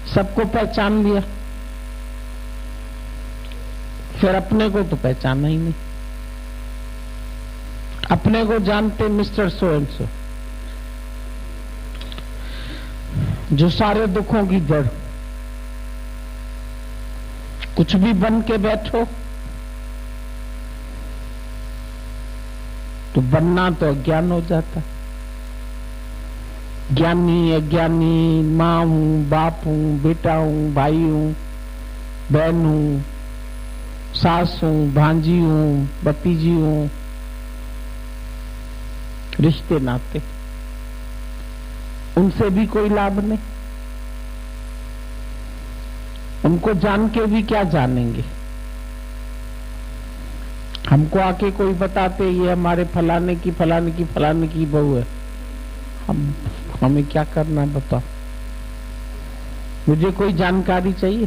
सबको पहचान लिया, फिर अपने को तो पहचाना ही नहीं। अपने को जानते मिस्टर सो एंड सो, जो सारे दुखों की जड़। कुछ भी बन के बैठो तो बनना तो अज्ञान हो जाता। ज्ञानी अज्ञानी, मां हूं, बाप हूं, बेटा हूं, भाई हूं, बहन हूं, सास हूं, भांजी हूं, भतीजी हूं, रिश्ते नाते, उनसे भी कोई लाभ नहीं। उनको जान के भी क्या जानेंगे। हमको आके कोई बताते ये हमारे फलाने की बहू है, हमें क्या करना बताओ। मुझे कोई जानकारी चाहिए।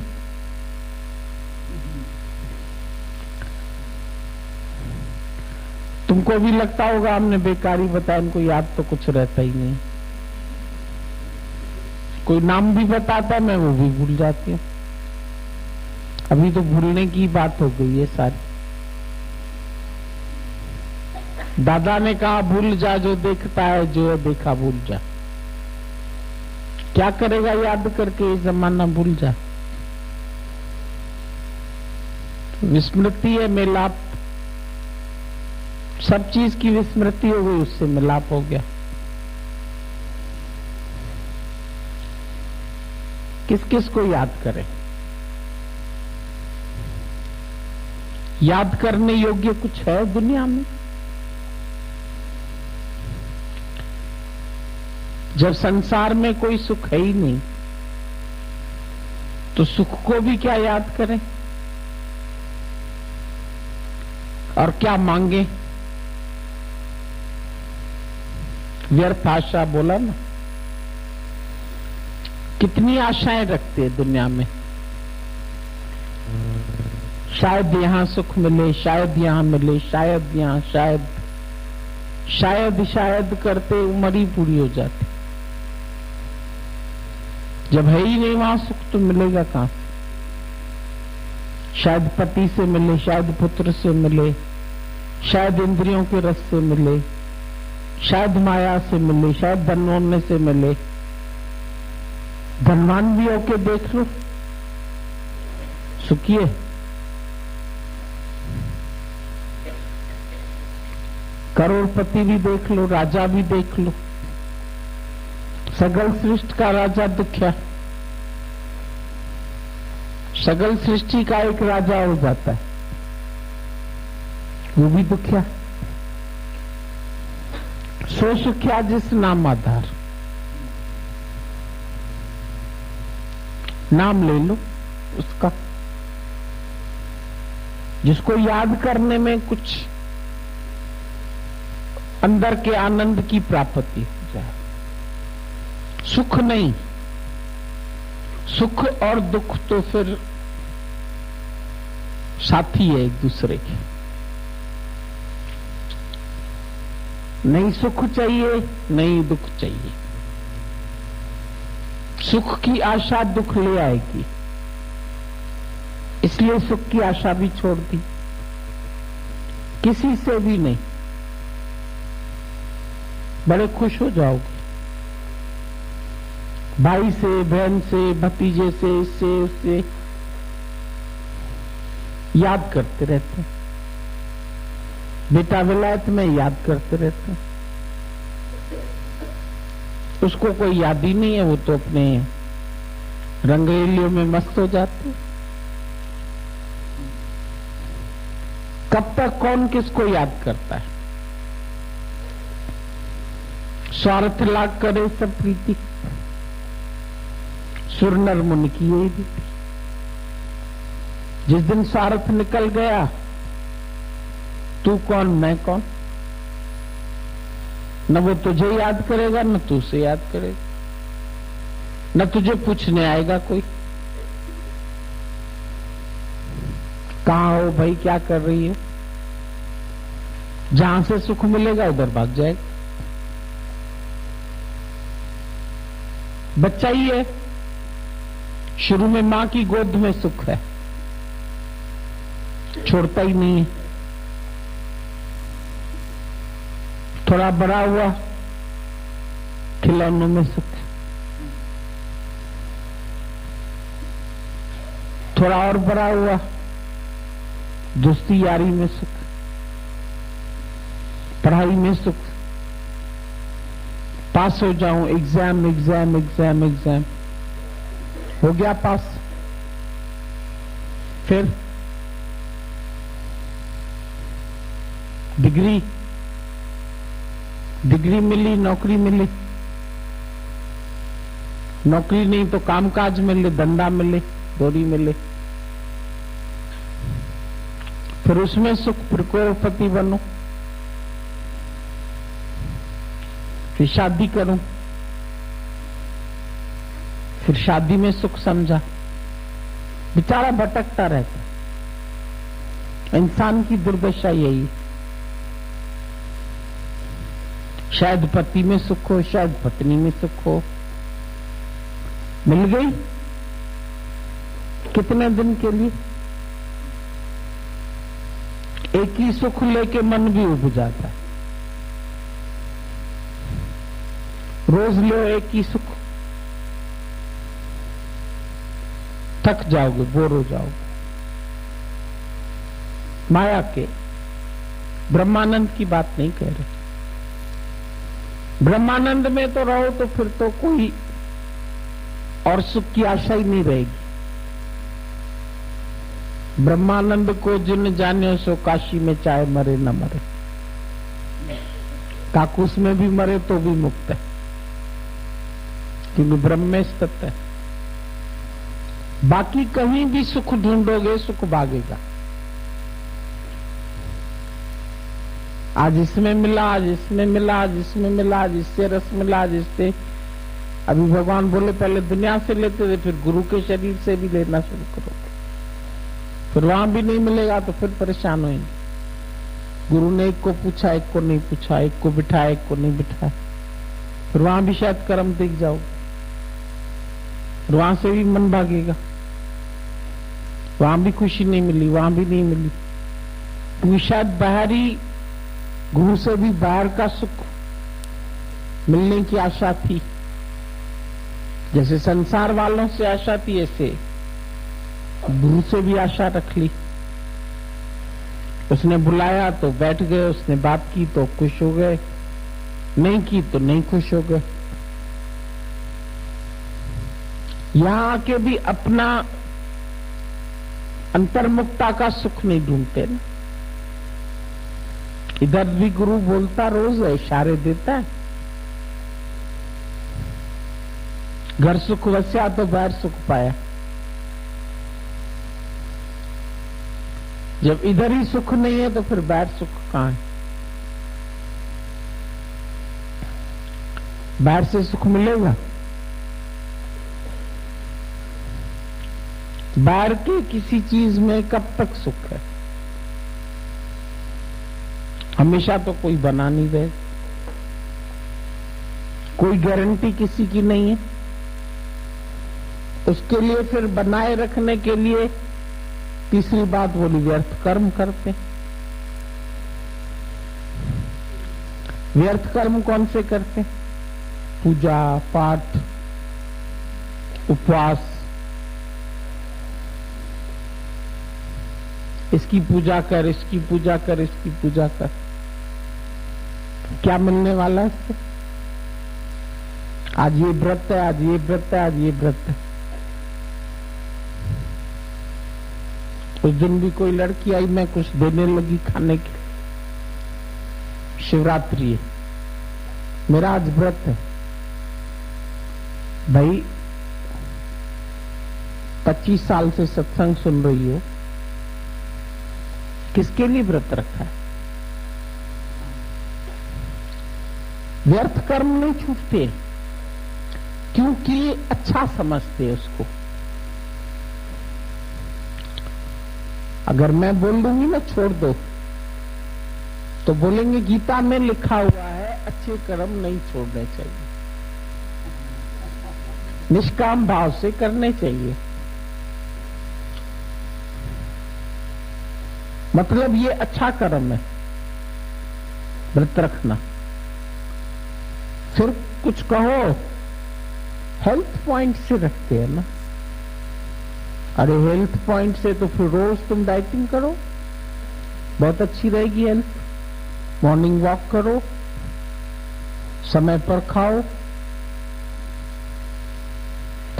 तुमको भी लगता होगा हमने बेकारी बताया, इनको याद तो कुछ रहता ही नहीं। कोई नाम भी बताता मैं वो भी भूल जाती हूँ। अभी तो भूलने की बात हो गई है सारी। दादा ने कहा भूल जा जो देखता है, जो है देखा भूल जा। क्या करेगा याद करके ये जमाना, भूल जा। विस्मृति है मिलाप, सब चीज की विस्मृति हो गई, उससे मिलाप हो गया। किस किस को याद करें। याद करने योग्य कुछ है दुनिया में? जब संसार में कोई सुख है ही नहीं तो सुख को भी क्या याद करें और क्या मांगे। व्यर्थ आशा बोला ना, कितनी आशाएं रखते हैं दुनिया में। शायद यहां सुख मिले, शायद यहां मिले, शायद यहां, शायद करते उम्र ही पूरी हो जाती। जब है ही नहीं वहां सुख तो मिलेगा कहां से। शायद पति से मिले, शायद पुत्र से मिले, शायद इंद्रियों के रस से मिले, शायद माया से मिले, शायद धनों से मिले। धनवान भी होके देख लो, सुखी है। करोड़पति भी देख लो, राजा भी देख लो, सगल सृष्टि का राजा दुखिया, सगल सृष्टि का एक राजा हो जाता है, वो भी दुखिया। सो सुखिया जिस नाम आधार, नाम ले लो उसका, जिसको याद करने में कुछ अंदर के आनंद की प्राप्ति हो जाए। सुख नहीं, सुख और दुख तो फिर साथी है एक दूसरे के। नहीं सुख चाहिए, नहीं दुख चाहिए। सुख की आशा दुख ले आएगी, इसलिए सुख की आशा भी छोड़ दी। किसी से भी नहीं, बड़े खुश हो जाओगे। भाई से, बहन से, भतीजे से, इससे उससे याद करते रहते। बेटा विलायत में याद करते रहते, उसको कोई याद ही नहीं है, वो तो अपने रंगरेलियों में मस्त हो जाते। कब तक कौन किसको याद करता है। स्वार्थ लाग करे सब प्रीति, सुर नर मुनि की यही भी। जिस दिन स्वार्थ निकल गया, तू कौन मैं कौन, न वो तुझे याद करेगा न तू उसे याद करेगा, न तुझे पूछने आएगा कोई कहां हो भाई, क्या कर रही हो। जहां से सुख मिलेगा उधर भाग जाएगा। बच्चा ही है, शुरू में मां की गोद में सुख है, छोड़ता ही नहीं है। थोड़ा बड़ा हुआ, खिलौनों में सुख, थोड़ा और बड़ा हुआ, दोस्ती यारी में सुख, पढ़ाई में सुख, पास हो जाऊं, एग्जाम एग्जाम एग्जाम एग्जाम, हो गया पास, फिर डिग्री मिली, नौकरी मिली, नौकरी नहीं तो कामकाज मिले, धंधा मिले, डोरी मिले, फिर उसमें सुख, फिर करोड़पति बनो, फिर शादी करूं, फिर शादी में सुख समझा, बेचारा भटकता रहता। इंसान की दुर्दशा यही, शायद पति में सुख हो, शायद पत्नी में सुख हो, मिल गई कितने दिन के लिए, एक ही सुख लेके मन भी उब जाता है। रोज लो एक ही सुख, थक जाओगे, बोर हो जाओगे। माया के ब्रह्मानंद की बात नहीं कह रहे, ब्रह्मानंद में तो रहो तो फिर तो कोई और सुख की आशा ही नहीं रहेगी। ब्रह्मानंद को जिन जाने सो काशी में चाहे मरे न मरे, काकुस में भी मरे तो भी मुक्त है, क्योंकि ब्रह्म में स्थित है। बाकी कहीं भी सुख ढूंढोगे, सुख भागेगा। आज इसमें मिला, आज इसमें मिला, आज इसमें मिला, आज इससे रस मिला, आज इससे। अभी भगवान बोले पहले दुनिया से लेते थे, फिर गुरु के शरीर से भी लेना शुरू करोगे, फिर वहां भी नहीं मिलेगा तो फिर परेशान होंगे। गुरु ने एक को पूछा, एक को नहीं पूछा, एक को बिठाया, एक को नहीं बिठाया, फिर वहां भी शायद कर्म दिख जाओगे, फिर वहां से भी मन भागेगा, वहां भी खुशी नहीं मिली, वहां भी नहीं मिली, क्योंकि शायद बाहरी गुरु से भी बाहर का सुख मिलने की आशा थी। जैसे संसार वालों से आशा थी, ऐसे गुरु से भी आशा रख ली। उसने बुलाया तो बैठ गए, उसने बात की तो खुश हो गए, नहीं की तो नहीं खुश हो गए। यहां आके भी अपना अंतर्मुक्ता का सुख नहीं ढूंढते ना। इधर भी गुरु बोलता रोज है, इशारे देता है, घर सुख वस्या तो बाहर सुख पाया। जब इधर ही सुख नहीं है तो फिर बाहर सुख कहां है? बाहर से सुख मिलेगा? बाहर के किसी चीज में कब तक सुख है? हमेशा तो कोई बना नहीं रहे, कोई गारंटी किसी की नहीं है। उसके लिए फिर बनाए रखने के लिए तीसरी बात बोली, व्यर्थ कर्म करते। व्यर्थ कर्म कौन से करते? पूजा पाठ, उपवास, इसकी पूजा कर, इसकी पूजा कर, इसकी पूजा कर। क्या मिलने वाला है इससे? आज ये व्रत है, आज ये व्रत है, आज ये व्रत है। उस दिन भी कोई लड़की आई, मैं कुछ देने लगी खाने के। शिवरात्रि है, मेरा आज व्रत है। भाई 25 साल से सत्संग सुन रही हो, किसके लिए व्रत रखा है? व्यर्थ कर्म नहीं छूटते, क्योंकि अच्छा समझते उसको। अगर मैं बोल दूंगी ना छोड़ दो, तो बोलेंगे गीता में लिखा हुआ है अच्छे कर्म नहीं छोड़ने चाहिए, निष्काम भाव से करने चाहिए। मतलब ये अच्छा कर्म है व्रत रखना। फिर कुछ कहो, हेल्थ पॉइंट से रखते हैं ना। अरे हेल्थ पॉइंट से तो फिर रोज तुम डाइटिंग करो, बहुत अच्छी रहेगी हेल्थ। मॉर्निंग वॉक करो, समय पर खाओ,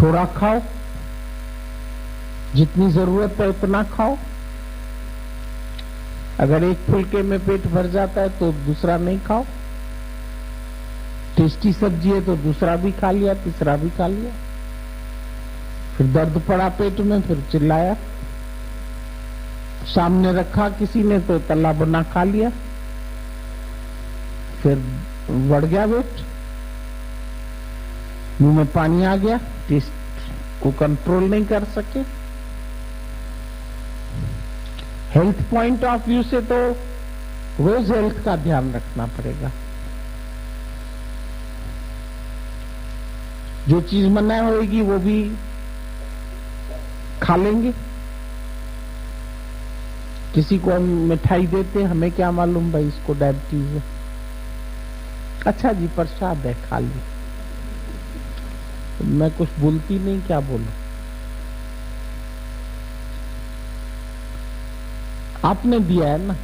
थोड़ा खाओ, जितनी जरूरत है उतना खाओ। अगर एक फुलके में पेट भर जाता है तो दूसरा नहीं खाओ। टेस्टी सब्जी है तो दूसरा भी खा लिया, तीसरा भी खा लिया। फिर दर्द पड़ा पेट में, फिर चिल्लाया। सामने रखा किसी ने तो तला बना खा लिया, फिर बढ़ गया वेट, मुंह में पानी आ गया, टेस्ट को कंट्रोल नहीं कर सके। हेल्थ पॉइंट ऑफ व्यू से तो रोज हेल्थ का ध्यान रखना पड़ेगा। जो चीज मना होगी वो भी खा लेंगे। किसी को हम मिठाई देते, हमें क्या मालूम भाई इसको डायबिटीज है। अच्छा जी प्रसाद है, खा ली। मैं कुछ बोलती नहीं, क्या बोलूं। आपने दिया है ना।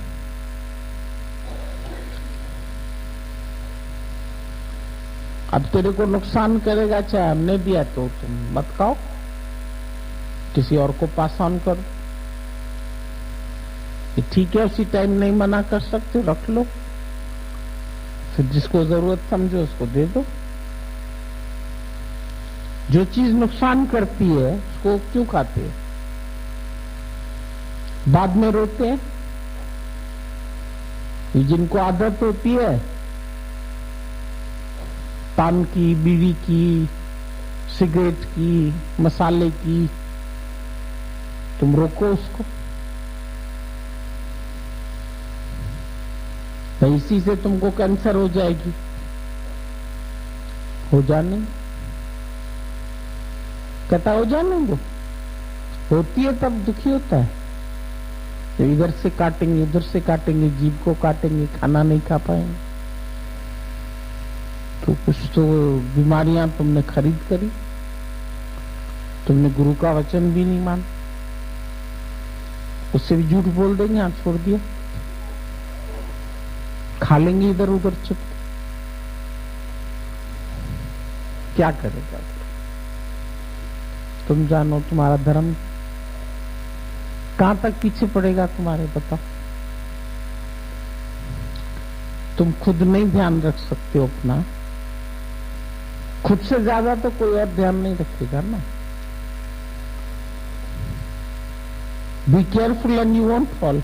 अब तेरे को नुकसान करेगा, चाहे हमने दिया तो तुम मत खाओ, किसी और को पास ऑन करो। ये ठीक है, उसी टाइम नहीं मना कर सकते, रख लो। फिर जिसको जरूरत समझो उसको दे दो। जो चीज नुकसान करती है उसको क्यों खाते हैं? बाद में रोते हैं। जिनको आदत होती है पान की, बीड़ी की, सिगरेट की, मसाले की, तुम रोको उसको। तो इसी से तुमको कैंसर हो जाएगी। हो जाने, कहता हो जाने दो। होती है तब दुखी होता है। तो इधर से काटेंगे, उधर से काटेंगे, जीभ को काटेंगे, खाना नहीं खा पाएंगे। तो कुछ तो बीमारियां तुमने खरीद करी, तुमने गुरु का वचन भी नहीं माना, उससे भी झूठ बोल देंगे, हाथ छोड़ दिया, खा लेंगे इधर उधर चुप। क्या करेगा? तुम जानो, तुम्हारा धर्म कहां तक पीछे पड़ेगा तुम्हारे, बताओ। तुम खुद नहीं ध्यान रख सकते हो अपना, खुद से ज्यादा तो कोई और ध्यान नहीं रखेगा ना। Be careful and you won't fall.